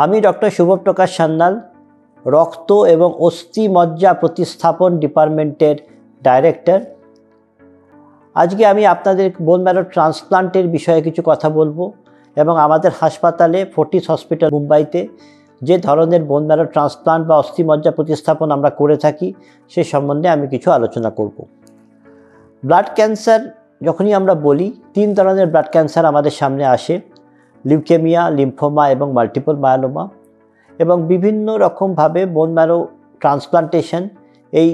আমি ডক্টর শুভপ্রকাশ সান্যাল, রক্ত এবং অস্থি মজ্জা প্রতিস্থাপন ডিপার্টমেন্টের ডাইরেক্টর। আজকে আমি আপনাদের বোন ম্যারো ট্রান্সপ্লান্টের বিষয়ে কিছু কথা বলবো এবং আমাদের হাসপাতালে ফোর্টিস হসপিটাল মুম্বাইতে যে ধরনের বোন ম্যারো ট্রান্সপ্লান্ট বা অস্থি মজ্জা প্রতিস্থাপন আমরা করে থাকি সে সম্বন্ধে আমি কিছু আলোচনা করব। ব্লাড ক্যান্সার যখনই আমরা বলি, 3 ধরনের ব্লাড ক্যান্সার আমাদের সামনে আসে: লিউকেমিয়া, লিম্ফোমা এবং মাল্টিপল মায়োলোমা। এবং বিভিন্ন রকমভাবে বোন ম্যারো ট্রান্সপ্লান্টেশন এই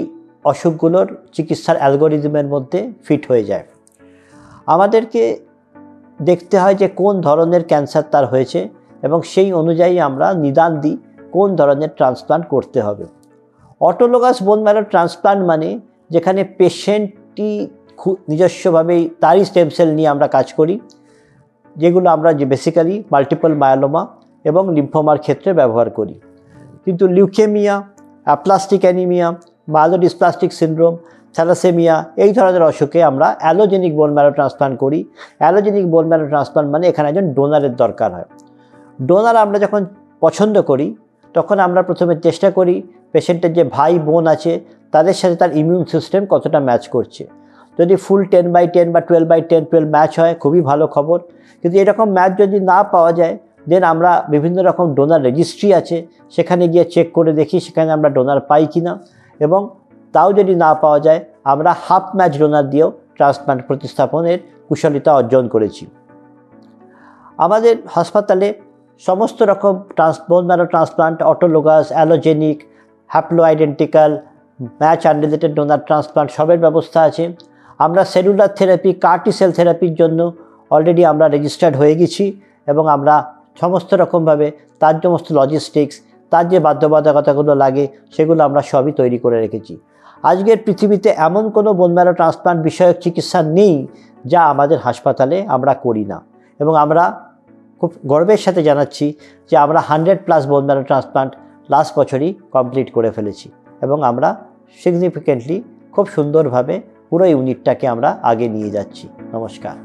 অসুখগুলোর চিকিৎসার অ্যালগোরিদমের মধ্যে ফিট হয়ে যায়। আমাদেরকে দেখতে হয় যে কোন ধরনের ক্যান্সার তার হয়েছে এবং সেই অনুযায়ী আমরা নিদান দিই কোন ধরনের ট্রান্সপ্লান্ট করতে হবে। অটোলোগাস বোন ম্যারো ট্রান্সপ্লান্ট মানে যেখানে পেশেন্টই নিজস্বভাবেই তারই স্টেম সেল নিয়ে আমরা কাজ করি, যেগুলো আমরা বেসিক্যালি মাল্টিপল মায়োলোমা এবং লিম্ফোমার ক্ষেত্রে ব্যবহার করি। কিন্তু leukaemia, aplastic anaemia, myelodysplastic syndrome, thalassaemia এই ধরনের অসুখে আমরা অ্যালোজেনিক বোন ম্যারো ট্রান্সপ্লান্ট করি। অ্যালোজেনিক বোন ম্যারো ট্রান্সপ্লান্ট মানে এখানে একজন ডোনারের দরকার হয়। ডোনার আমরা যখন পছন্দ করি তখন আমরা প্রথমে চেষ্টা করি পেশেন্টের যে ভাই বোন আছে তাদের সাথে তার ইমিউন সিস্টেম কতটা ম্যাচ করছে। যদি ফুল 10/10 বা 12/10 ম্যাচ হয় খুবই ভালো খবর। কিন্তু এরকম ম্যাচ যদি না পাওয়া যায় দেন আমরা বিভিন্ন রকম ডোনার রেজিস্ট্রি আছে, সেখানে গিয়ে চেক করে দেখি সেখানে আমরা ডোনার পাই কিনা, এবং তাও যদি না পাওয়া যায় আমরা হাফ ম্যাচ ডোনার দিয়েও ট্রান্সপ্লান্ট প্রতিস্থাপনের কুশলতা অর্জন করেছি। আমাদের হাসপাতালে সমস্ত রকম bone marrow transplant, autologous, allogeneic, haplo identical, match unrelated donor transplant সবের ব্যবস্থা আছে। আমরা সেলুলার থেরাপি, কার্টি সেল থেরাপির জন্য অলরেডি আমরা রেজিস্টার্ড হয়ে গেছি এবং আমরা সমস্ত রকমভাবে তার সমস্ত লজিস্টিক্স, তার যে বাধ্যবাধকতাগুলো লাগে সেগুলো আমরা সবই তৈরি করে রেখেছি। আজকের পৃথিবীতে এমন কোনো বোন ম্যারো ট্রান্সপ্লান্ট বিষয়ক চিকিৎসা নেই যা আমাদের হাসপাতালে আমরা করি না, এবং আমরা খুব গর্বের সাথে জানাচ্ছি যে আমরা 100+ বোন ম্যারো ট্রান্সপ্লান্ট লাস্ট বছরই কমপ্লিট করে ফেলেছি এবং আমরা সিগনিফিকেন্টলি খুব সুন্দরভাবে পুরো ইউনিটটাকে আমরা আগে নিয়ে যাচ্ছি। নমস্কার।